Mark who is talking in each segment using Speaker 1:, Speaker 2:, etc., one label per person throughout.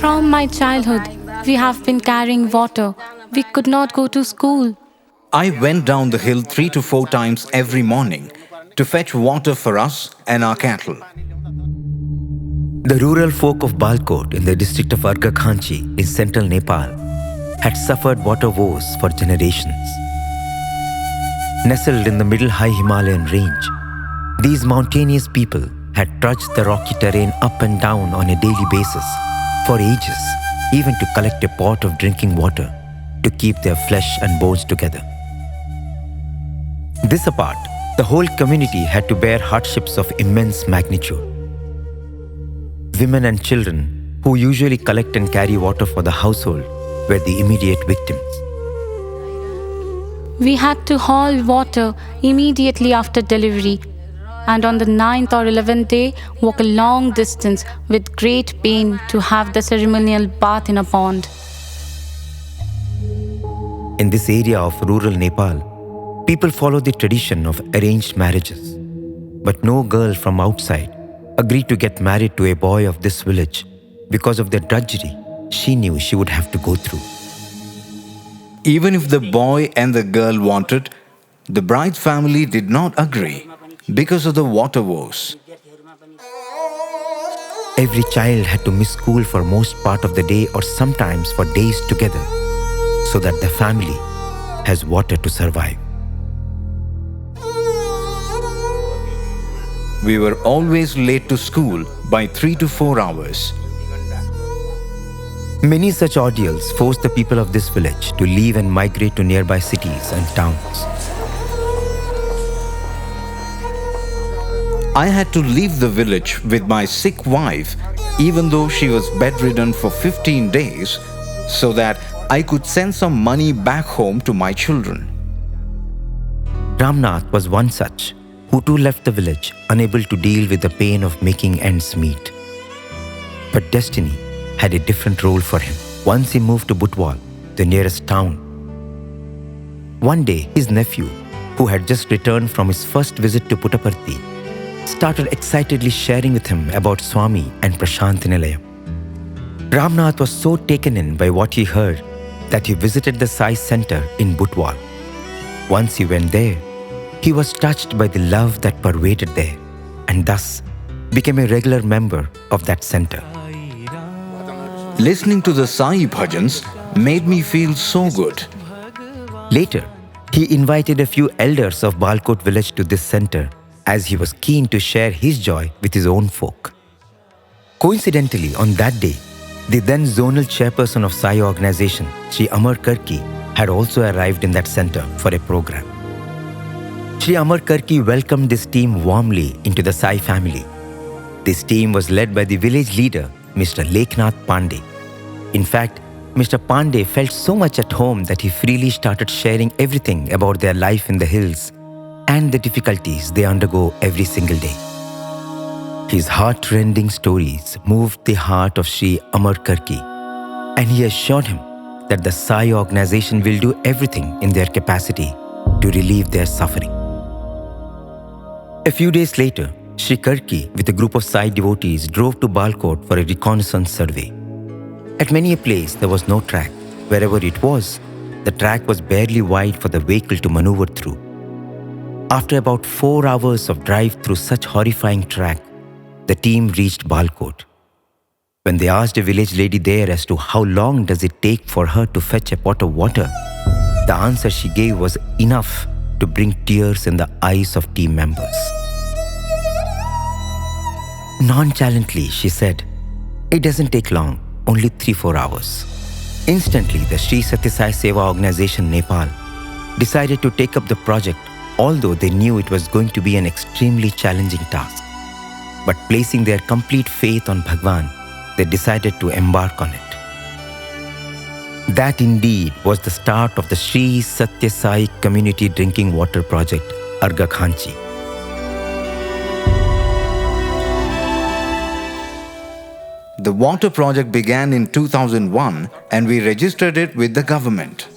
Speaker 1: From my childhood, we have been carrying water. We could not go to school.
Speaker 2: I went down the hill 3 to 4 times every morning to fetch water for us and our cattle.
Speaker 3: The rural folk of Balkot in the district of Arghakhanchi in central Nepal had suffered water woes for generations. Nestled in the middle high Himalayan range, these mountainous people had trudged the rocky terrain up and down on a daily basis for ages, even to collect a pot of drinking water to keep their flesh and bones together. This apart, the whole community had to bear hardships of immense magnitude. Women and children, who usually collect and carry water for the household, were the immediate victims.
Speaker 1: We had to haul water immediately after delivery, and on the 9th or 11th day, walk a long distance with great pain to have the ceremonial bath in a pond.
Speaker 3: In this area of rural Nepal, people follow the tradition of arranged marriages. But no girl from outside agreed to get married to a boy of this village because of the drudgery she knew she would have to go through.
Speaker 2: Even if the boy and the girl wanted, the bride's family did not agree because of the water woes.
Speaker 3: Every child had to miss school for most part of the day or sometimes for days together so that the family has water to survive.
Speaker 2: We were always late to school by 3 to 4 hours.
Speaker 3: Many such ordeals forced the people of this village to leave and migrate to nearby cities and towns.
Speaker 2: I had to leave the village with my sick wife, even though she was bedridden for 15 days, so that I could send some money back home to my children.
Speaker 3: Ramnath was one such, who too left the village unable to deal with the pain of making ends meet. But destiny had a different role for him. Once he moved to Butwal, the nearest town. One day, his nephew, who had just returned from his first visit to Puttaparthi, started excitedly sharing with him about Swami and Prashantinilayam. Ramnath was so taken in by what he heard that he visited the Sai center in Butwal. Once he went there, he was touched by the love that pervaded there and thus became a regular member of that center.
Speaker 2: Listening to the Sai bhajans made me feel so good.
Speaker 3: Later, he invited a few elders of Balkot village to this center as he was keen to share his joy with his own folk. Coincidentally, on that day, the then zonal chairperson of Sai organization, Sri Amar Karki, had also arrived in that center for a program. Sri Amar Karki welcomed this team warmly into the Sai family. This team was led by the village leader, Mr. Leknath Pandey. In fact, Mr. Pandey felt so much at home that he freely started sharing everything about their life in the hills and the difficulties they undergo every single day. His heart-rending stories moved the heart of Sri Amar Karki, and he assured him that the Sai organization will do everything in their capacity to relieve their suffering. A few days later, Sri Karki, with a group of Sai devotees, drove to Balkot for a reconnaissance survey. At many a place, there was no track. Wherever it was, the track was barely wide for the vehicle to maneuver through. After about 4 hours of drive through such horrifying track, the team reached Balkot. When they asked a village lady there as to how long does it take for her to fetch a pot of water, the answer she gave was enough to bring tears in the eyes of team members. Nonchalantly, she said, "It doesn't take long, only 3-4 hours." Instantly, the Sri Sathya Sai Seva organization Nepal decided to take up the project, although they knew it was going to be an extremely challenging task. But placing their complete faith on Bhagwan, they decided to embark on it. That indeed was the start of the Sri Sathya Sai Community Drinking Water Project, Arghakhanchi.
Speaker 2: The water project began in 2001 and we registered it with the government.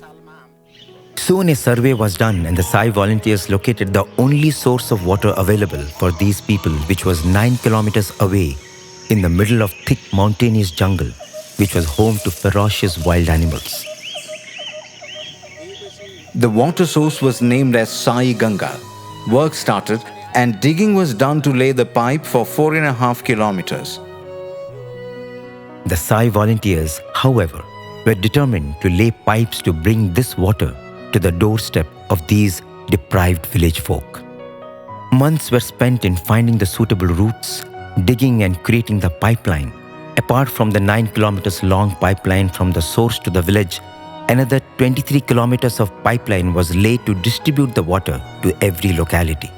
Speaker 3: Soon a survey was done and the Sai volunteers located the only source of water available for these people, which was 9 kilometers away in the middle of thick mountainous jungle which was home to ferocious wild animals.
Speaker 2: The water source was named as Sai Ganga. Work started and digging was done to lay the pipe for 4.5 kilometers.
Speaker 3: The Sai volunteers, however, were determined to lay pipes to bring this water to the doorstep of these deprived village folk. Months were spent in finding the suitable routes, digging and creating the pipeline. Apart from the 9 kilometers long pipeline from the source to the village, another 23 kilometers of pipeline was laid to distribute the water to every locality.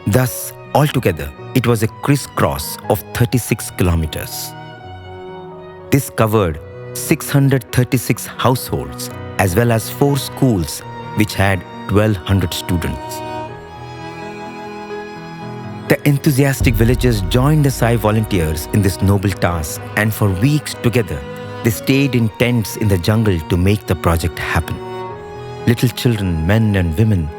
Speaker 3: Thus, altogether, it was a crisscross of 36 kilometers. This covered 636 households as well as 4 schools which had 1,200 students. The enthusiastic villagers joined the Sai volunteers in this noble task, and for weeks together, they stayed in tents in the jungle to make the project happen. Little children, men and women,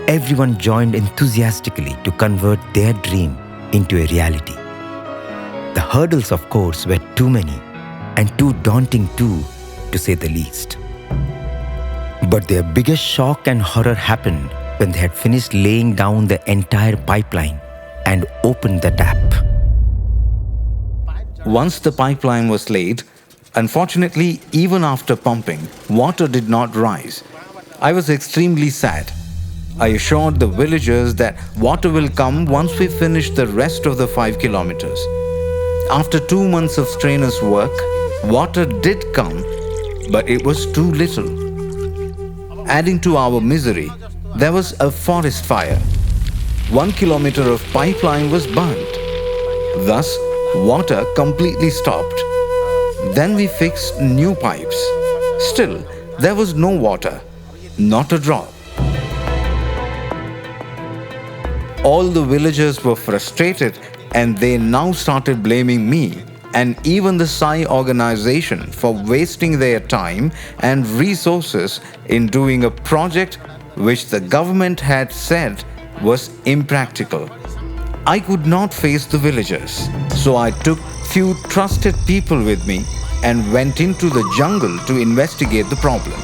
Speaker 3: everyone joined enthusiastically to convert their dream into a reality. The hurdles, of course, were too many and too daunting too, to say the least. But their biggest shock and horror happened when they had finished laying down the entire pipeline and opened the tap.
Speaker 2: Once the pipeline was laid, unfortunately, even after pumping, water did not rise. I was extremely sad. I assured the villagers that water will come once we finish the rest of the 5 kilometers. After 2 months of strenuous work, water did come, but it was too little. Adding to our misery, there was a forest fire. 1 kilometer of pipeline was burnt. Thus, water completely stopped. Then we fixed new pipes. Still, there was no water, not a drop. All the villagers were frustrated and they now started blaming me and even the Sai organization for wasting their time and resources in doing a project which the government had said was impractical. I could not face the villagers, so I took few trusted people with me and went into the jungle to investigate the problem.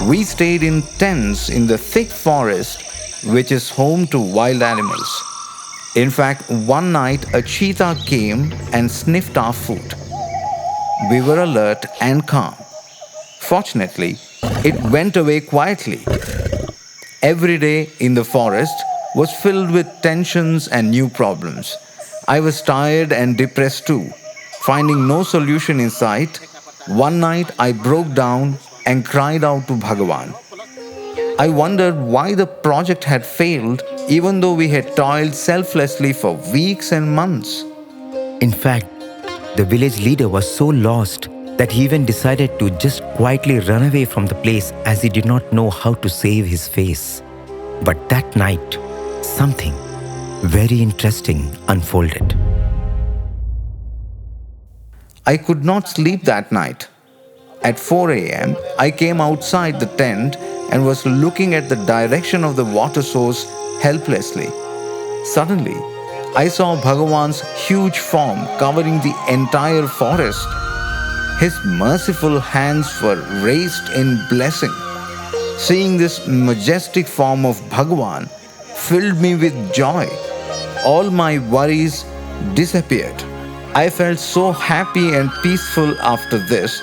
Speaker 2: We stayed in tents in the thick forest, which is home to wild animals. In fact, one night a cheetah came and sniffed our food. We were alert and calm. Fortunately, it went away quietly. Every day in the forest was filled with tensions and new problems. I was tired and depressed too. Finding no solution in sight, one night I broke down and cried out to Bhagavan. I wondered why the project had failed even though we had toiled selflessly for weeks and months.
Speaker 3: In fact, the village leader was so lost that he even decided to just quietly run away from the place as he did not know how to save his face. But that night, something very interesting unfolded.
Speaker 2: I could not sleep that night. At 4 a.m., I came outside the tent and was looking at the direction of the water source helplessly. Suddenly, I saw Bhagavan's huge form covering the entire forest. His merciful hands were raised in blessing. Seeing this majestic form of Bhagavan filled me with joy. All my worries disappeared. I felt so happy and peaceful after this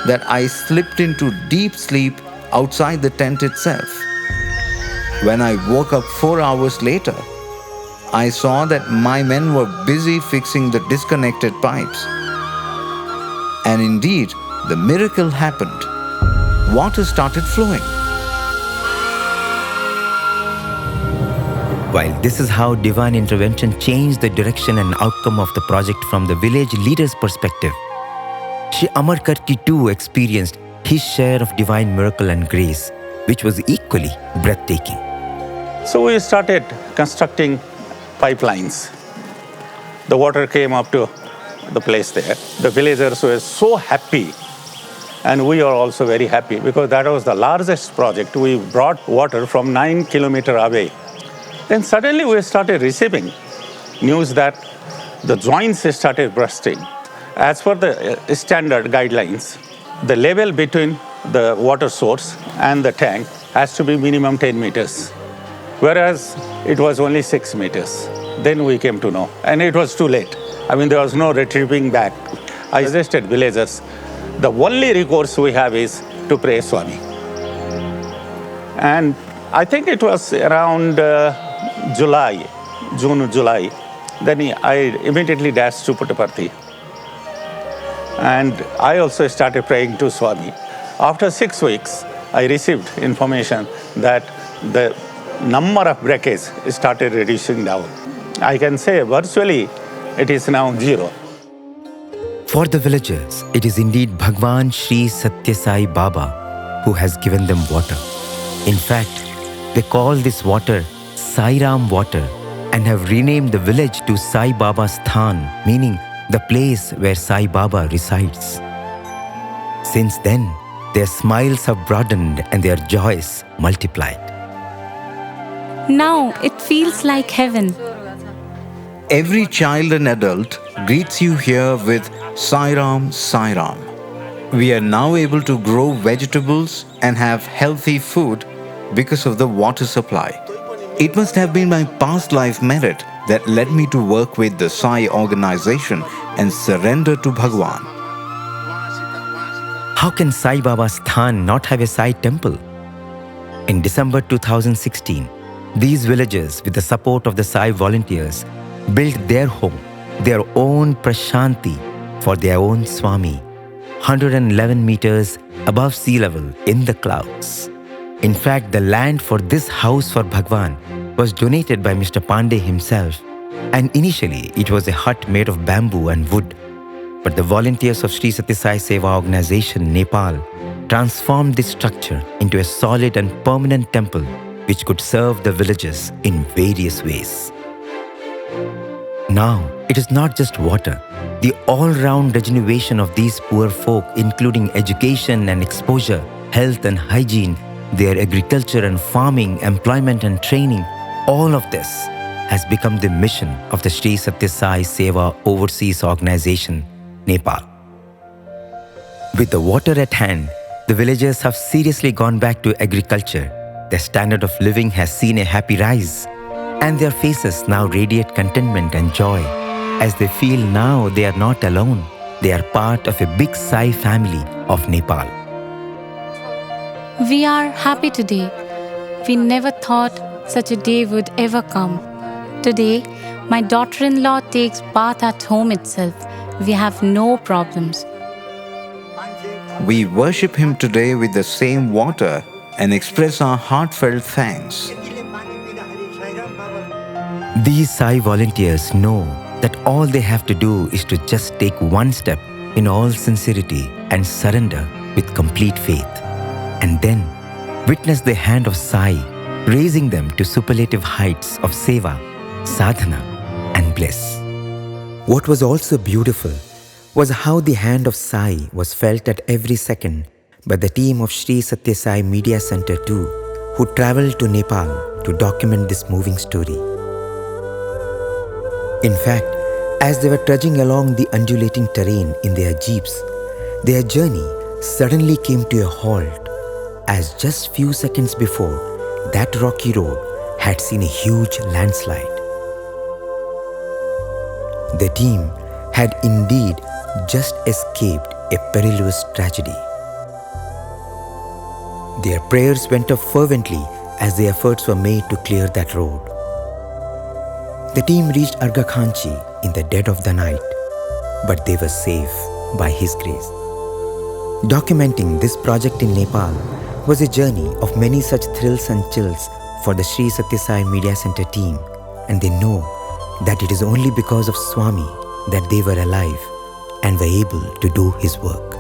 Speaker 2: that I slipped into deep sleep outside the tent itself. When I woke up 4 hours later, I saw that my men were busy fixing the disconnected pipes. And indeed, the miracle happened. Water started flowing.
Speaker 3: While this is how divine intervention changed the direction and outcome of the project from the village leader's perspective, Shri Amarkarki too experienced his share of divine miracle and grace, which was equally breathtaking.
Speaker 4: So we started constructing pipelines. The water came up to the place there. The villagers were so happy, and we are also very happy because that was the largest project. We brought water from 9 kilometers away. Then suddenly we started receiving news that the joints started bursting As per the standard guidelines, the level between the water source and the tank has to be minimum 10 meters, whereas it was only 6 meters. Then we came to know, and it was too late. I mean, there was no retrieving back. I suggested villagers, the only recourse we have is to pray Swami. And I think it was around June, July. Then I immediately dashed to Puttaparthi. And I also started praying to Swami. After 6 weeks, I received information that the number of breakage started reducing down. I can say virtually it is now 0.
Speaker 3: For the villagers, it is indeed Bhagwan Sri Sathya Sai Baba who has given them water. In fact, they call this water Sai Ram water and have renamed the village to Sai Baba's Than, meaning the place where Sai Baba resides. Since then, their smiles have broadened and their joys multiplied.
Speaker 1: Now it feels like heaven.
Speaker 2: Every child and adult greets you here with Sai Ram, Sai Ram. We are now able to grow vegetables and have healthy food because of the water supply. It must have been my past life merit that led me to work with the Sai organization and surrender to Bhagwan.
Speaker 3: How can Sai Baba's Than not have a Sai temple? In December 2016, these villagers, with the support of the Sai volunteers, built their home, their own Prashanti, for their own Swami, 111 meters above sea level in the clouds. In fact, the land for this house for Bhagwan was donated by Mr. Pandey himself, and initially it was a hut made of bamboo and wood. But the volunteers of Sri Sathya Sai Seva organization, Nepal, transformed this structure into a solid and permanent temple which could serve the villagers in various ways. Now, it is not just water. The all-round regeneration of these poor folk, including education and exposure, health and hygiene, their agriculture and farming, employment and training, all of this has become the mission of the Sri Sathya Sai Seva Overseas Organization, Nepal. With the water at hand, the villagers have seriously gone back to agriculture. Their standard of living has seen a happy rise, and their faces now radiate contentment and joy as they feel now they are not alone. They are part of a big Sai family of Nepal.
Speaker 1: We are happy today. We never thought such a day would ever come. Today, my daughter-in-law takes bath at home itself. We have no problems.
Speaker 2: We worship him today with the same water and express our heartfelt thanks.
Speaker 3: These Sai volunteers know that all they have to do is to just take one step in all sincerity and surrender with complete faith, and then witness the hand of Sai raising them to superlative heights of seva, sadhana and bliss. What was also beautiful was how the hand of Sai was felt at every second by the team of Sri Sathya Sai Media Center too, who traveled to Nepal to document this moving story. In fact, as they were trudging along the undulating terrain in their jeeps, their journey suddenly came to a halt, as just few seconds before, that rocky road had seen a huge landslide. The team had indeed just escaped a perilous tragedy. Their prayers went up fervently as the efforts were made to clear that road. The team reached Arghakhanchi in the dead of the night, but they were safe by His grace. Documenting this project in Nepal was a journey of many such thrills and chills for the Sri Sathya Sai Media Center team, and they know that it is only because of Swami that they were alive and were able to do his work.